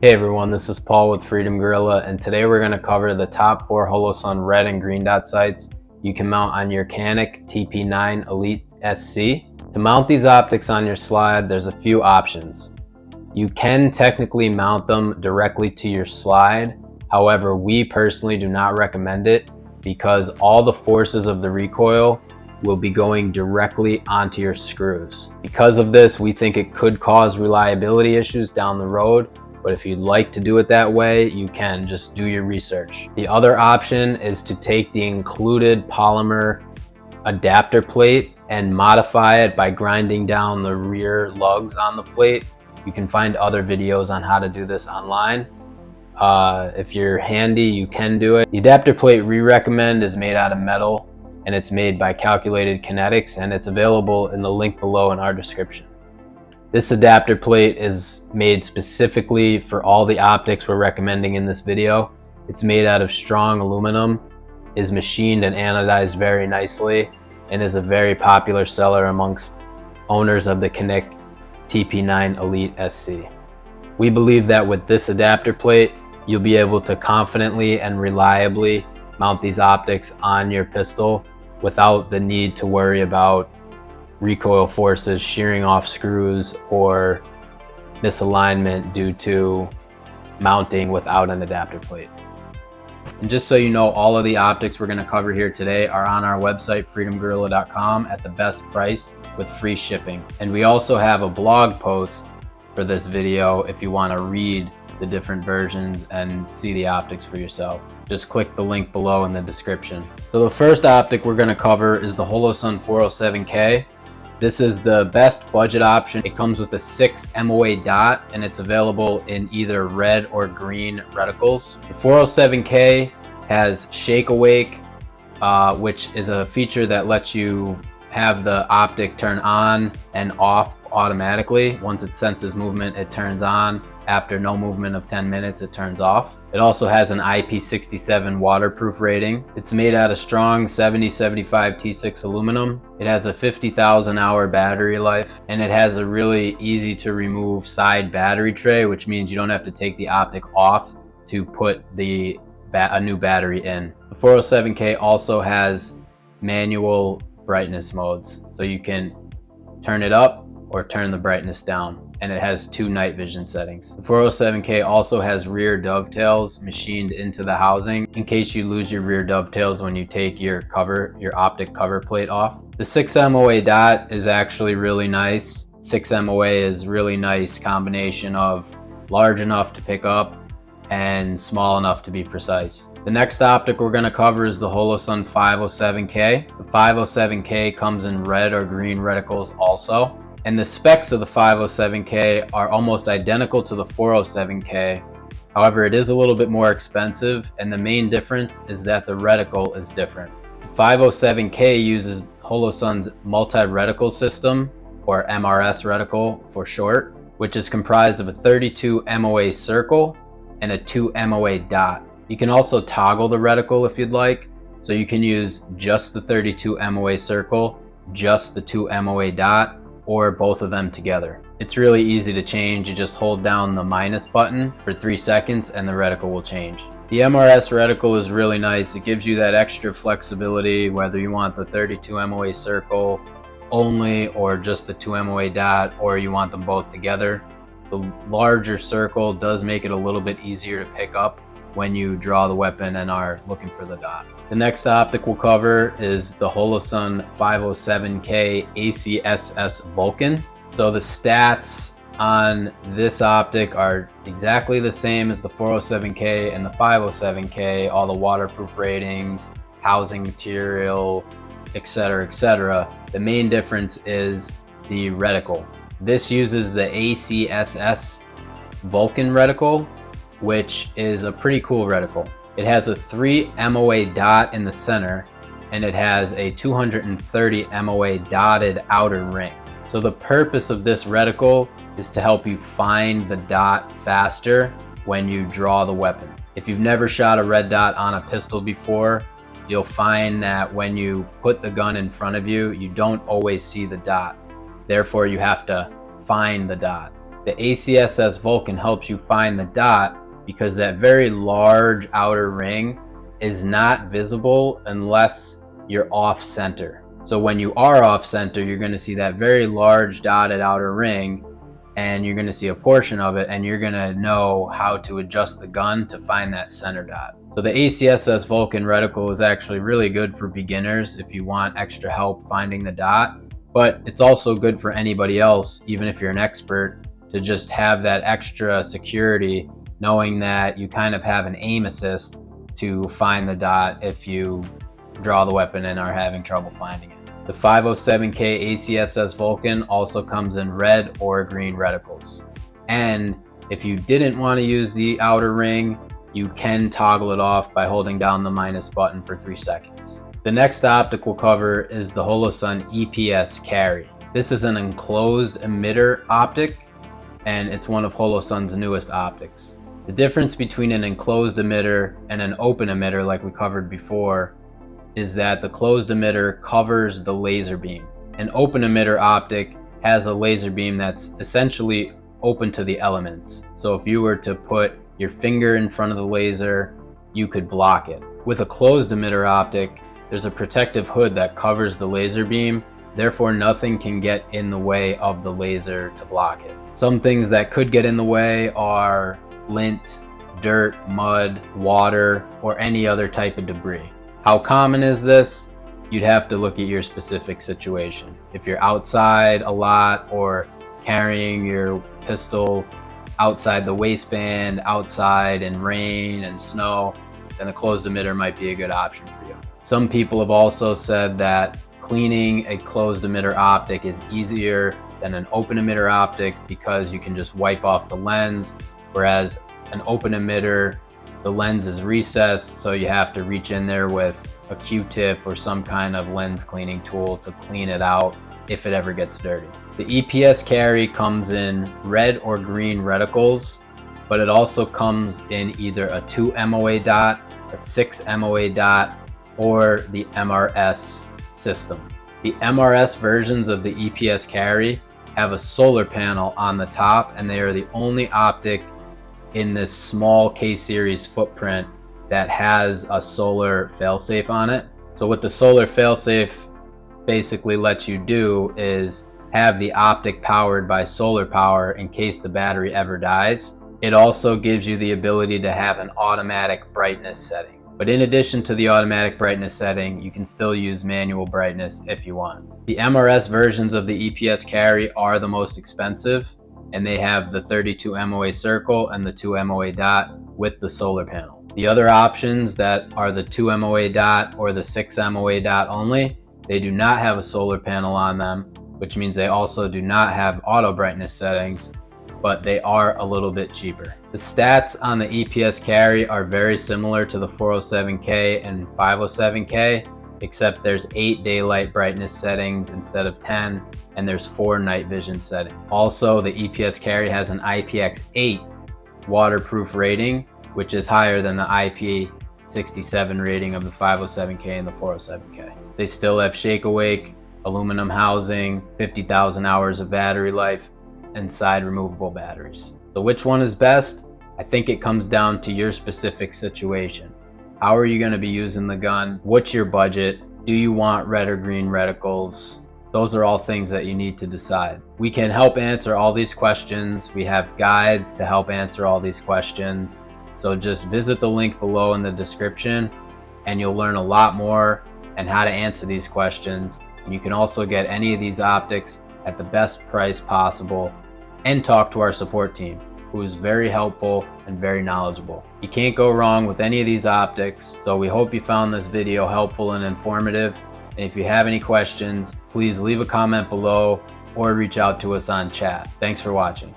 Hey everyone, this is Paul with Freedom Gorilla, and today we're going to cover the top 4 Holosun red and green dot sights you can mount on your Canik TP9 Elite SC. To mount these optics on your slide, there's a few options. You can technically mount them directly to your slide. However, we personally do not recommend it because all the forces of the recoil will be going directly onto your screws. Because of this, we think it could cause reliability issues down the road. But if you'd like to do it that way, you can. Just do your research. The other option is to take the included polymer adapter plate and modify it by grinding down the rear lugs on the plate. You can find other videos on how to do this online. If you're handy, you can do it. The adapter plate we recommend is made out of metal, and it's made by Calculated Kinetics, and it's available in the link below in our description. This adapter plate is made specifically for all the optics we're recommending in this video. It's made out of strong aluminum, is machined and anodized very nicely, and is a very popular seller amongst owners of the Canik TP9 Elite SC. We believe that with this adapter plate, you'll be able to confidently and reliably mount these optics on your pistol without the need to worry about recoil forces, shearing off screws, or misalignment due to mounting without an adapter plate. And just so you know, all of the optics we're going to cover here today are on our website, freedomgorilla.com, at the best price with free shipping. And we also have a blog post for this video if you want to read the different versions and see the optics for yourself. Just click the link below in the description. So the first optic we're going to cover is the Holosun 407K. This is the best budget option. It comes with a 6 MOA dot, and it's available in either red or green reticles. The 407K has Shake Awake, which is a feature that lets you have the optic turn on and off automatically. Once it senses movement, it turns on. After no movement of 10 minutes, it turns off. It also has an IP67 waterproof rating. It's made out of strong 7075 T6 aluminum. It has a 50,000 hour battery life, and it has a really easy to remove side battery tray, which means you don't have to take the optic off to put a new battery in. The 407K also has manual brightness modes, so you can turn it up or turn the brightness down, and it has 2 night vision settings. The 407K also has rear dovetails machined into the housing in case you lose your rear dovetails when you take your optic cover plate off. The 6 MOA dot is actually really nice. 6 MOA is really nice combination of large enough to pick up and small enough to be precise. The next optic we're going to cover is the Holosun 507K. The 507K comes in red or green reticles also. And the specs of the 507K are almost identical to the 407K. However, it is a little bit more expensive, and the main difference is that the reticle is different. The 507K uses Holosun's multi-reticle system, or MRS reticle for short, which is comprised of a 32 MOA circle and a 2 MOA dot. You can also toggle the reticle if you'd like, so you can use just the 32 MOA circle, just the 2 MOA dot, or both of them together. It's really easy to change. You just hold down the minus button for 3 seconds and the reticle will change. The MRS reticle is really nice. It gives you that extra flexibility, whether you want the 32 MOA circle only or just the 2 MOA dot, or you want them both together. The larger circle does make it a little bit easier to pick up when you draw the weapon and are looking for the dot. The next optic we'll cover is the Holosun 507K ACSS Vulcan. So the stats on this optic are exactly the same as the 407K and the 507K, all the waterproof ratings, housing material, etc., etc. The main difference is the reticle. This uses the ACSS Vulcan reticle, which is a pretty cool reticle. It has a 3 MOA dot in the center, and it has a 230 MOA dotted outer ring. So the purpose of this reticle is to help you find the dot faster when you draw the weapon. If you've never shot a red dot on a pistol before, you'll find that when you put the gun in front of you, you don't always see the dot. Therefore, you have to find the dot. The ACSS Vulcan helps you find the dot because that very large outer ring is not visible unless you're off center. So when you are off center, you're going to see that very large dotted outer ring, and you're going to see a portion of it, and you're going to know how to adjust the gun to find that center dot. So the ACSS Vulcan reticle is actually really good for beginners if you want extra help finding the dot, but it's also good for anybody else, even if you're an expert, to just have that extra security knowing that you kind of have an aim assist to find the dot if you draw the weapon and are having trouble finding it. The 507K ACSS Vulcan also comes in red or green reticles. And if you didn't want to use the outer ring, you can toggle it off by holding down the minus button for 3 seconds. The next optic we'll cover is the Holosun EPS Carry. This is an enclosed emitter optic, and it's one of Holosun's newest optics. The difference between an enclosed emitter and an open emitter, like we covered before, is that the closed emitter covers the laser beam. An open emitter optic has a laser beam that's essentially open to the elements. So if you were to put your finger in front of the laser, you could block it. With a closed emitter optic, there's a protective hood that covers the laser beam, therefore nothing can get in the way of the laser to block it. Some things that could get in the way are lint, dirt, mud, water, or any other type of debris. How common is this? You'd have to look at your specific situation. If you're outside a lot or carrying your pistol outside the waistband, outside in rain and snow, then a closed emitter might be a good option for you. Some people have also said that cleaning a closed emitter optic is easier than an open emitter optic because you can just wipe off the lens, whereas an open emitter, the lens is recessed, so you have to reach in there with a Q-tip or some kind of lens cleaning tool to clean it out if it ever gets dirty. The EPS Carry comes in red or green reticles, but it also comes in either a 2 MOA dot, a 6 MOA dot, or the MRS system. The MRS versions of the EPS Carry have a solar panel on the top, and they are the only optic in this small K-series footprint that has a solar failsafe on it. So what the solar failsafe basically lets you do is have the optic powered by solar power in case the battery ever dies. It also gives you the ability to have an automatic brightness setting. But in addition to the automatic brightness setting, you can still use manual brightness if you want. The MRS versions of the EPS Carry are the most expensive, and they have the 32 MOA circle and the 2 MOA dot with the solar panel. The other options that are the 2 MOA dot or the 6 MOA dot only, they do not have a solar panel on them, which means they also do not have auto brightness settings, but they are a little bit cheaper. The stats on the EPS Carry are very similar to the 407K and 507K, except there's 8 daylight brightness settings instead of 10, and there's 4 night vision settings. Also, the EPS Carry has an IPX8 waterproof rating, which is higher than the IP67 rating of the 507K and the 407K. They still have shake awake, aluminum housing, 50,000 hours of battery life, and side removable batteries. So which one is best? I think it comes down to your specific situation. How are you going to be using the gun? What's your budget? Do you want red or green reticles? Those are all things that you need to decide. We can help answer all these questions. We have guides to help answer all these questions. So just visit the link below in the description and you'll learn a lot more and how to answer these questions. And you can also get any of these optics at the best price possible and talk to our support team, who is very helpful and very knowledgeable. You can't go wrong with any of these optics. So we hope you found this video helpful and informative. And if you have any questions, please leave a comment below or reach out to us on chat. Thanks for watching.